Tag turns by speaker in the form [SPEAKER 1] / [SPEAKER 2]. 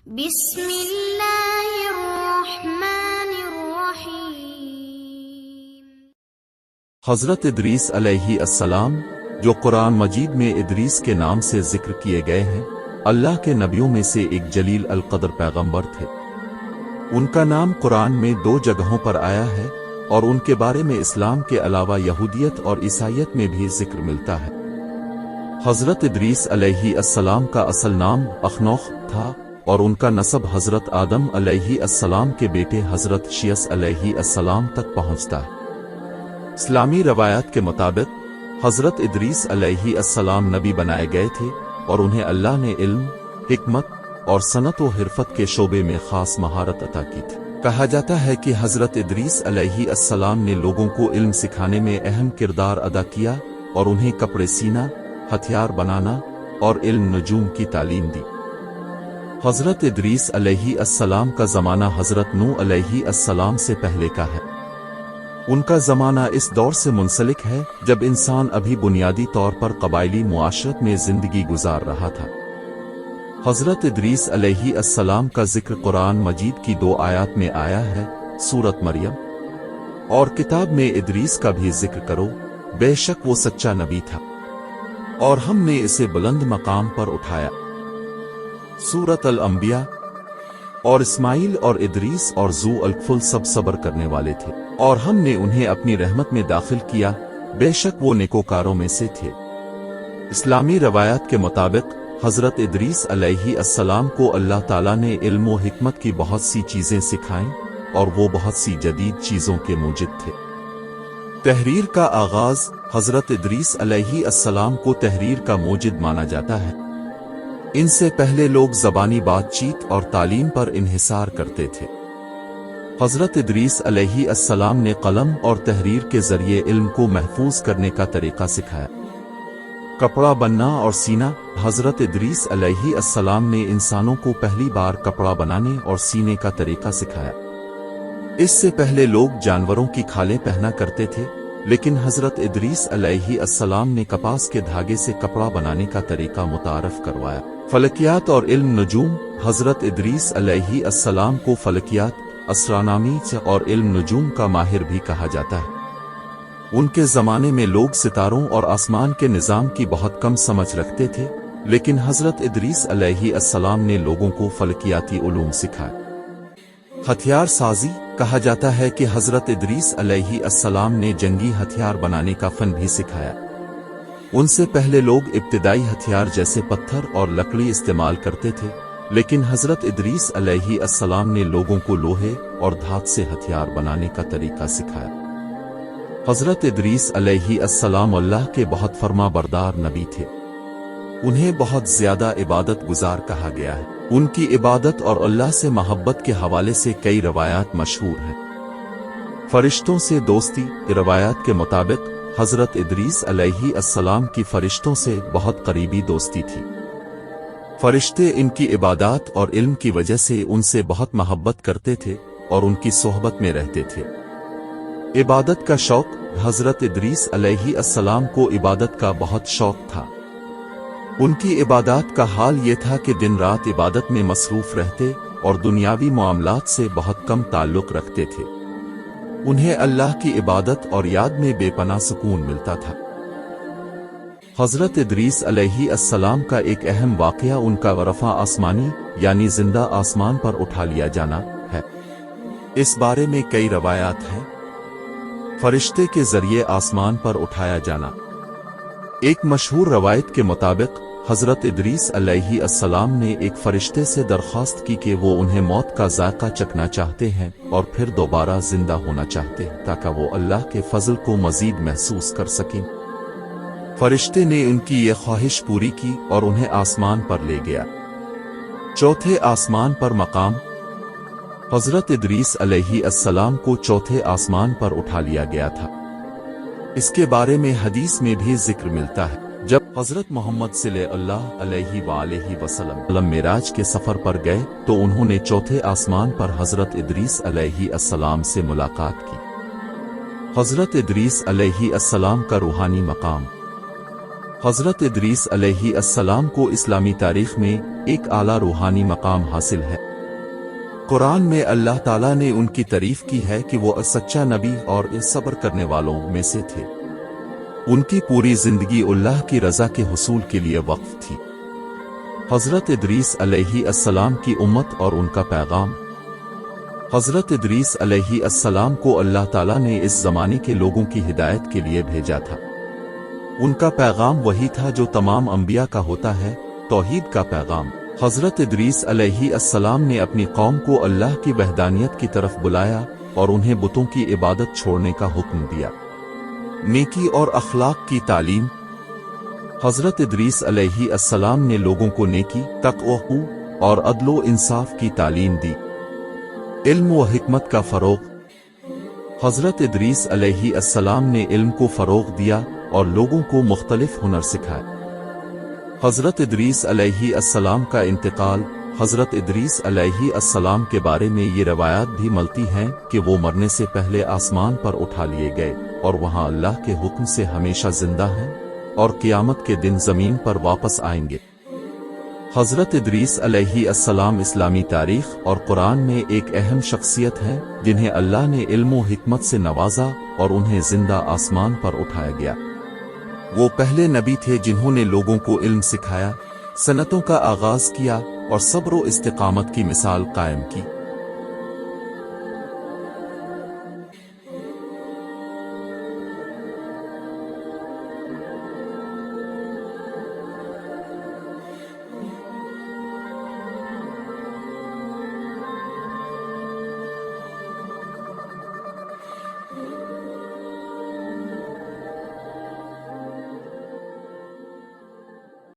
[SPEAKER 1] بسم اللہ الرحمن الرحیم۔
[SPEAKER 2] حضرت ادریس علیہ السلام جو قرآن مجید میں ادریس کے نام سے ذکر کیے گئے ہیں، اللہ کے نبیوں میں سے ایک جلیل القدر پیغمبر تھے۔ ان کا نام قرآن میں 2 جگہوں پر آیا ہے اور ان کے بارے میں اسلام کے علاوہ یہودیت اور عیسائیت میں بھی ذکر ملتا ہے۔ حضرت ادریس علیہ السلام کا اصل نام اخنوخ تھا اور ان کا نسب حضرت آدم علیہ السلام کے بیٹے حضرت شیس علیہ السلام تک پہنچتا ہے۔ اسلامی روایات کے مطابق حضرت ادریس علیہ السلام نبی بنائے گئے تھے اور انہیں اللہ نے علم، حکمت اور صنعت و حرفت کے شعبے میں خاص مہارت عطا کی تھی۔ کہا جاتا ہے کہ حضرت ادریس علیہ السلام نے لوگوں کو علم سکھانے میں اہم کردار ادا کیا اور انہیں کپڑے سینا، ہتھیار بنانا اور علم نجوم کی تعلیم دی۔ حضرت ادریس علیہ السلام کا زمانہ حضرت نوح علیہ السلام سے پہلے کا ہے۔ ان کا زمانہ اس دور سے منسلک ہے جب انسان ابھی بنیادی طور پر قبائلی معاشرت میں زندگی گزار رہا تھا۔ حضرت ادریس علیہ السلام کا ذکر قرآن مجید کی 2 آیات میں آیا ہے، سورۃ مریم، اور کتاب میں ادریس کا بھی ذکر کرو، بے شک وہ سچا نبی تھا اور ہم نے اسے بلند مقام پر اٹھایا، سورۃ الانبیاء۔ اور اسماعیل اور ادریس اور ذو الکفل سب صبر کرنے والے تھے اور ہم نے انہیں اپنی رحمت میں داخل کیا، بے شک وہ نیکوکاروں میں سے تھے۔ اسلامی روایات کے مطابق حضرت ادریس علیہ السلام کو اللہ تعالیٰ نے علم و حکمت کی بہت سی چیزیں سکھائیں اور وہ بہت سی جدید چیزوں کے موجد تھے۔ تحریر کا آغاز حضرت ادریس علیہ السلام کو تحریر کا موجد مانا جاتا ہے۔ ان سے پہلے لوگ زبانی بات چیت اور تعلیم پر انحصار کرتے تھے۔ حضرت ادریس علیہ السلام نے قلم اور تحریر کے ذریعے علم کو محفوظ کرنے کا طریقہ سکھایا۔ کپڑا بننا اور سینا، حضرت ادریس علیہ السلام نے انسانوں کو پہلی بار کپڑا بنانے اور سینے کا طریقہ سکھایا۔ اس سے پہلے لوگ جانوروں کی کھالیں پہنا کرتے تھے، لیکن حضرت ادریس علیہ السلام نے کپاس کے دھاگے سے کپڑا بنانے کا طریقہ متعارف کروایا۔ فلکیات اور علم نجوم، حضرت ادریس علیہ السلام کو فلکیات، اسٹرانومی اور علم نجوم کا ماہر بھی کہا جاتا ہے۔ ان کے زمانے میں لوگ ستاروں اور آسمان کے نظام کی بہت کم سمجھ رکھتے تھے، لیکن حضرت ادریس علیہ السلام نے لوگوں کو فلکیاتی علوم سکھائے۔ ہتھیار سازی، کہا جاتا ہے کہ حضرت ادریس علیہ السلام نے جنگی ہتھیار بنانے کا فن بھی سکھایا۔ ان سے پہلے لوگ ابتدائی ہتھیار جیسے پتھر اور لکڑی استعمال کرتے تھے، لیکن حضرت ادریس علیہ السلام نے لوگوں کو لوہے اور دھات سے ہتھیار بنانے کا طریقہ سکھایا۔ حضرت ادریس علیہ السلام اللہ کے بہت فرما بردار نبی تھے۔ انہیں بہت زیادہ عبادت گزار کہا گیا ہے۔ ان کی عبادت اور اللہ سے محبت کے حوالے سے کئی روایات مشہور ہیں۔ فرشتوں سے دوستی، روایات کے مطابق حضرت ادریس علیہ السلام کی فرشتوں سے بہت قریبی دوستی تھی۔ فرشتے ان کی عبادات اور علم کی وجہ سے ان سے بہت محبت کرتے تھے اور ان کی صحبت میں رہتے تھے۔ عبادت کا شوق، حضرت ادریس علیہ السلام کو عبادت کا بہت شوق تھا۔ ان کی عبادات کا حال یہ تھا کہ دن رات عبادت میں مصروف رہتے اور دنیاوی معاملات سے بہت کم تعلق رکھتے تھے۔ انہیں اللہ کی عبادت اور یاد میں بے پناہ سکون ملتا تھا۔ حضرت ادریس علیہ السلام کا ایک اہم واقعہ ان کا رفع آسمانی یعنی زندہ آسمان پر اٹھا لیا جانا ہے۔ اس بارے میں کئی روایات ہیں۔ فرشتے کے ذریعے آسمان پر اٹھایا جانا۔ ایک مشہور روایت کے مطابق حضرت ادریس علیہ السلام نے ایک فرشتے سے درخواست کی کہ وہ انہیں موت کا ذائقہ چکھنا چاہتے ہیں اور پھر دوبارہ زندہ ہونا چاہتے ہیں تاکہ وہ اللہ کے فضل کو مزید محسوس کر سکیں۔ فرشتے نے ان کی یہ خواہش پوری کی اور انہیں آسمان پر لے گیا۔ چوتھے آسمان پر مقام، حضرت ادریس علیہ السلام کو چوتھے آسمان پر اٹھا لیا گیا تھا۔ اس کے بارے میں حدیث میں بھی ذکر ملتا ہے۔ جب حضرت محمد صلی اللہ علیہ وآلہ وسلم معراج کے سفر پر گئے تو انہوں نے چوتھے آسمان پر حضرت ادریس علیہ السلام سے ملاقات کی۔ حضرت ادریس علیہ السلام کا روحانی مقام، حضرت ادریس علیہ السلام کو اسلامی تاریخ میں ایک اعلیٰ روحانی مقام حاصل ہے۔ قرآن میں اللہ تعالیٰ نے ان کی تعریف کی ہے کہ وہ سچا نبی اور صبر کرنے والوں میں سے تھے۔ ان کی پوری زندگی اللہ کی رضا کے حصول کے لیے وقف تھی۔ حضرت ادریس علیہ السلام کی امت اور ان کا پیغام۔ حضرت ادریس علیہ السلام کو اللہ تعالیٰ نے اس زمانے کے لوگوں کی ہدایت کے لیے بھیجا تھا۔ ان کا پیغام وہی تھا جو تمام انبیاء کا ہوتا ہے، توحید کا پیغام۔ حضرت ادریس علیہ السلام نے اپنی قوم کو اللہ کی وحدانیت کی طرف بلایا اور انہیں بتوں کی عبادت چھوڑنے کا حکم دیا۔ نیکی اور اخلاق کی تعلیم۔ حضرت ادریس علیہ السلام نے لوگوں کو نیکی، تقوی اور عدل و انصاف کی تعلیم دی۔ علم و حکمت کا فروغ۔ حضرت ادریس علیہ السلام نے علم کو فروغ دیا اور لوگوں کو مختلف ہنر سکھائے۔ حضرت ادریس علیہ السلام کا انتقال۔ حضرت ادریس علیہ السلام کے بارے میں یہ روایات بھی ملتی ہیں کہ وہ مرنے سے پہلے آسمان پر اٹھا لیے گئے اور وہاں اللہ کے حکم سے ہمیشہ زندہ ہیں اور قیامت کے دن زمین پر واپس آئیں گے۔ حضرت ادریس علیہ السلام اسلامی تاریخ اور قرآن میں ایک اہم شخصیت ہیں جنہیں اللہ نے علم و حکمت سے نوازا اور انہیں زندہ آسمان پر اٹھایا گیا۔ وہ پہلے نبی تھے جنہوں نے لوگوں کو علم سکھایا، سنتوں کا آغاز کیا اور صبر و استقامت کی مثال قائم کی۔